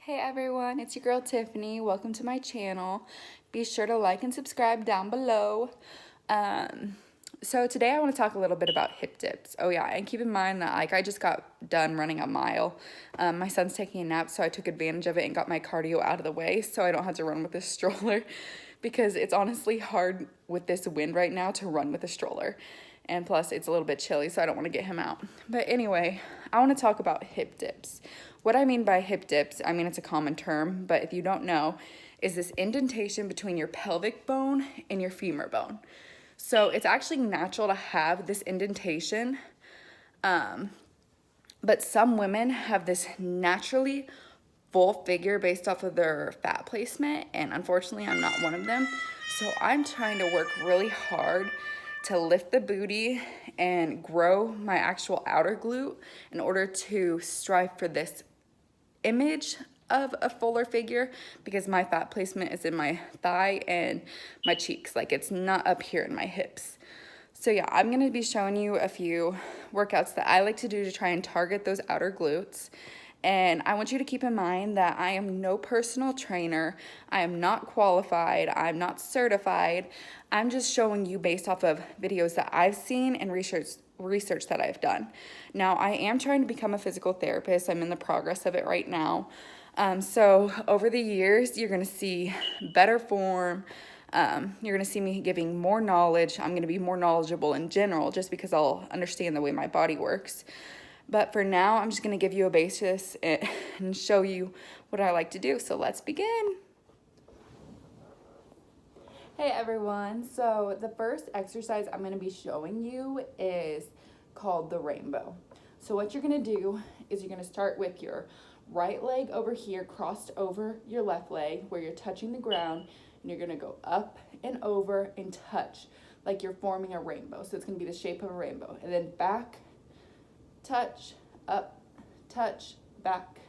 Hey everyone, it's your girl Tiffany. Welcome to my channel. Be sure to like and subscribe down below. So today I want to talk a little bit about hip dips. Oh yeah, and keep in mind that I just got done running a mile. My son's taking a nap, so I took advantage of it and got my cardio out of the way so I don't have to run with this stroller because it's honestly hard with this wind right now to run with a stroller. And plus it's a little bit chilly, so I don't want to get him out. But anyway, I want to talk about hip dips. What I mean by hip dips, I mean it's a common term, but if you don't know, is this indentation between your pelvic bone and your femur bone. So it's actually natural to have this indentation, but some women have this naturally full figure based off of their fat placement, and unfortunately I'm not one of them. So I'm trying to work really hard to lift the booty and grow my actual outer glute in order to strive for this image of a fuller figure, because my fat placement is in my thigh and my cheeks, like it's not up here in my hips. So yeah, I'm gonna be showing you a few workouts that I like to do to try and target those outer glutes. And I want you to keep in mind that I am no personal trainer. I am not qualified. I'm not certified. I'm just showing you based off of videos that I've seen and research that I've done. Now, I am trying to become a physical therapist. I'm in the progress of it right now. So over the years, you're gonna see better form. You're gonna see me giving more knowledge. I'm gonna be more knowledgeable in general just because I'll understand the way my body works. But for now, I'm just gonna give you a basis and show you what I like to do. So let's begin. Hey everyone, so the first exercise I'm gonna be showing you is called the rainbow. So what you're gonna do is you're gonna start with your right leg over here crossed over your left leg where you're touching the ground, and you're gonna go up and over and touch like you're forming a rainbow. So it's gonna be the shape of a rainbow, and then back, touch, up, touch, back,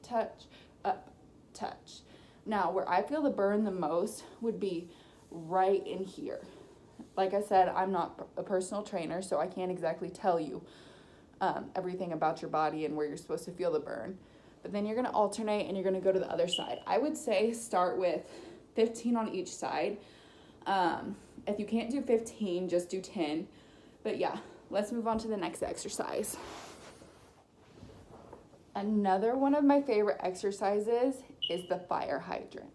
touch, up, touch. Now where I feel the burn the most would be right in here. Like I said, I'm not a personal trainer, so I can't exactly tell you everything about your body and where you're supposed to feel the burn. But then you're gonna alternate and you're gonna go to the other side. I would say start with 15 on each side. If you can't do 15, just do 10. But yeah, let's move on to the next exercise. Another one of my favorite exercises is the fire hydrant.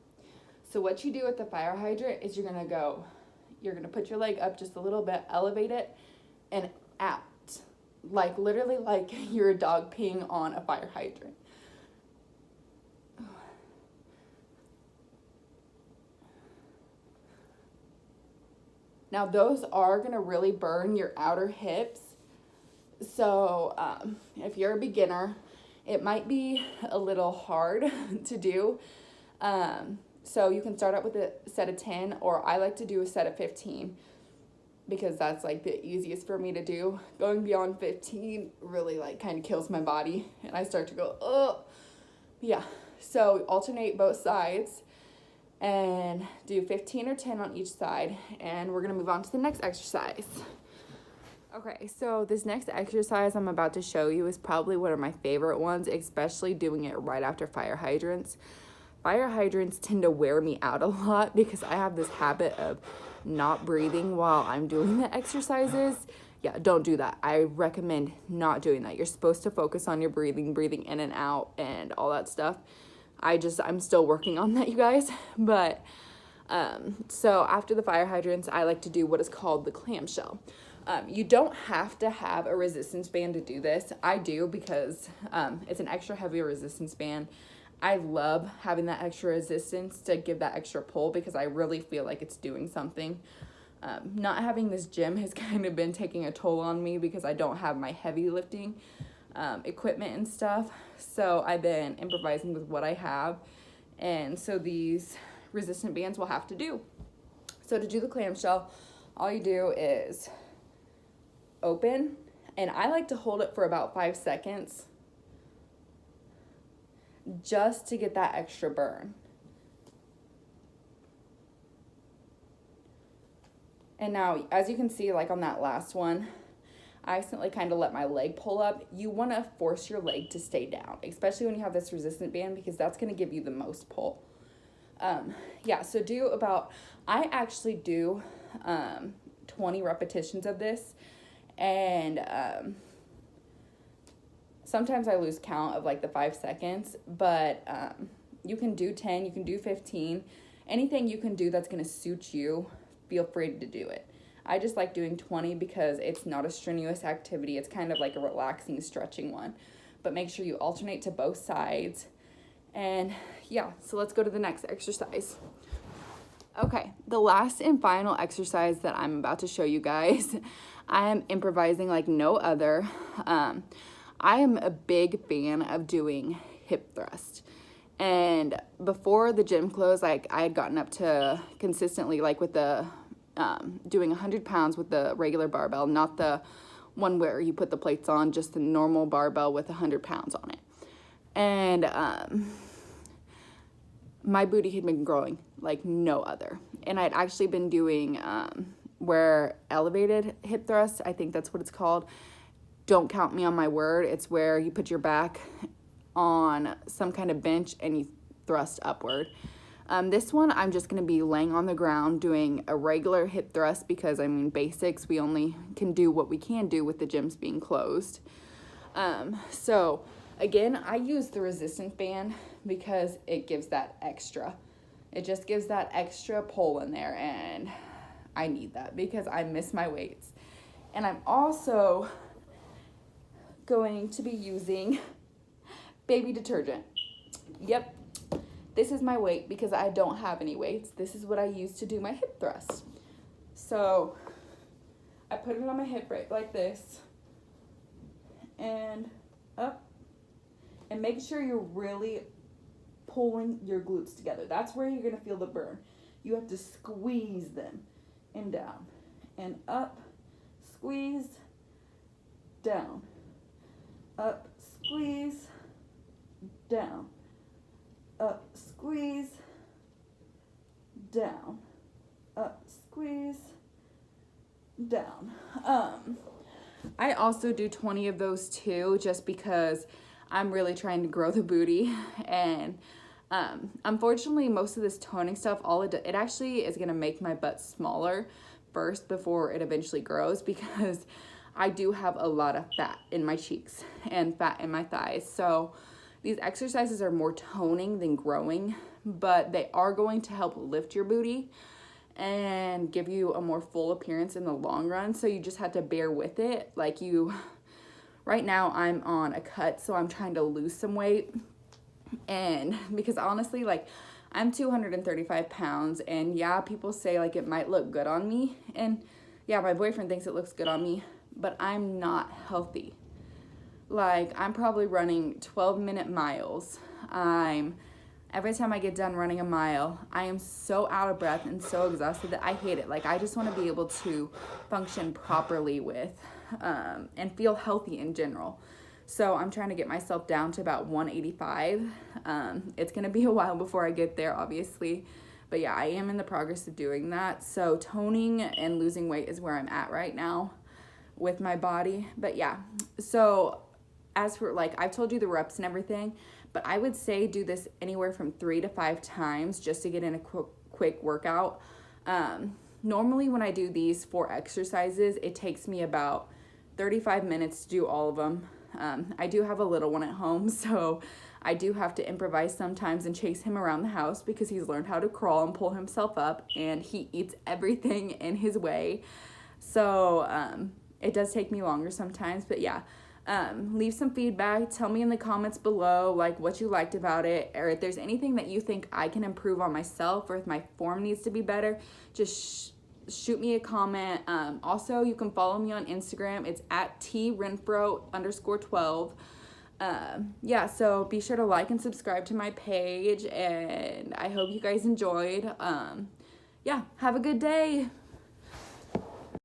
So what you do with the fire hydrant is you're gonna put your leg up just a little bit, elevate it, and out. Like literally like you're a dog peeing on a fire hydrant. Now those are gonna really burn your outer hips. So if you're a beginner, it might be a little hard to do. So you can start out with a set of 10, or I like to do a set of 15 because that's like the easiest for me to do. Going beyond 15 really like kind of kills my body and I start to go, oh, yeah. So alternate both sides and do 15 or 10 on each side, and we're gonna move on to the next exercise. Okay, so this next exercise I'm about to show you is probably one of my favorite ones, especially doing it right after fire hydrants. Fire hydrants tend to wear me out a lot because I have this habit of not breathing while I'm doing the exercises. Yeah, don't do that. I recommend not doing that. You're supposed to focus on your breathing in and out and all that stuff. I'm still working on that, you guys. But so after the fire hydrants, I like to do what is called the clam shell. You don't have to have a resistance band to do this. I do because it's an extra heavy resistance band. I love having that extra resistance to give that extra pull because I really feel like it's doing something. Not having this gym has kind of been taking a toll on me because I don't have my heavy lifting equipment and stuff. So I've been improvising with what I have. And so these resistant bands will have to do. So to do the clamshell, all you do is open, and I like to hold it for about 5 seconds just to get that extra burn. And now, as you can see, like on that last one, I accidentally kind of let my leg pull up. You want to force your leg to stay down, especially when you have this resistant band, because that's going to give you the most pull. Yeah, so I actually do 20 repetitions of this, and sometimes I lose count of like the 5 seconds, but you can do 10, you can do 15, anything you can do that's going to suit you, feel free to do it. I just like doing 20 because it's not a strenuous activity. It's kind of like a relaxing, stretching one. But make sure you alternate to both sides. And yeah, so let's go to the next exercise. Okay, the last and final exercise that I'm about to show you guys, I am improvising like no other. I am a big fan of doing hip thrust. And before the gym closed, like I had gotten up to consistently like with the doing 100 pounds with the regular barbell, not the one where you put the plates on, just the normal barbell with 100 pounds on it. And my booty had been growing like no other. And I'd actually been doing where elevated hip thrust, I think that's what it's called. Don't count me on my word. It's where you put your back on some kind of bench and you thrust upward. This one, I'm just going to be laying on the ground doing a regular hip thrust because, I mean, basics, we only can do what we can do with the gyms being closed. So, again, I use the resistance band because it gives that extra. It just gives that extra pull in there, and I need that because I miss my weights. And I'm also going to be using baby detergent. Yep. This is my weight because I don't have any weights. This is what I use to do my hip thrust. So I put it on my hip right like this and up, and make sure you're really pulling your glutes together. That's where you're going to feel the burn. You have to squeeze them and down and up, squeeze, down, up, squeeze, down, up, squeeze, down, up, squeeze, down. I also do 20 of those too, just because I'm really trying to grow the booty. And unfortunately, most of this toning stuff, it actually is going to make my butt smaller first before it eventually grows, because I do have a lot of fat in my cheeks and fat in my thighs. So these exercises are more toning than growing, but they are going to help lift your booty and give you a more full appearance in the long run. So you just have to bear with it. Right now I'm on a cut, so I'm trying to lose some weight. And because honestly, I'm 235 pounds, and yeah, people say it might look good on me. And yeah, my boyfriend thinks it looks good on me, but I'm not healthy. I'm probably running 12-minute miles. Every time I get done running a mile, I am so out of breath and so exhausted that I hate it. I just want to be able to function properly with, and feel healthy in general. So I'm trying to get myself down to about 185. It's going to be a while before I get there, obviously. But yeah, I am in the progress of doing that. So toning and losing weight is where I'm at right now with my body. But yeah, so as for I've told you the reps and everything, but I would say do this anywhere from 3 to 5 times just to get in a quick workout. Normally when I do these 4 exercises, it takes me about 35 minutes to do all of them. I do have a little one at home, so I do have to improvise sometimes and chase him around the house because he's learned how to crawl and pull himself up, and he eats everything in his way. So it does take me longer sometimes, but yeah. Leave some feedback. Tell me in the comments below what you liked about it, or if there's anything that you think I can improve on myself, or if my form needs to be better, just shoot me a comment. Also, you can follow me on Instagram. It's at trenfro_12. Yeah, so be sure to like and subscribe to my page, and I hope you guys enjoyed. Yeah, have a good day.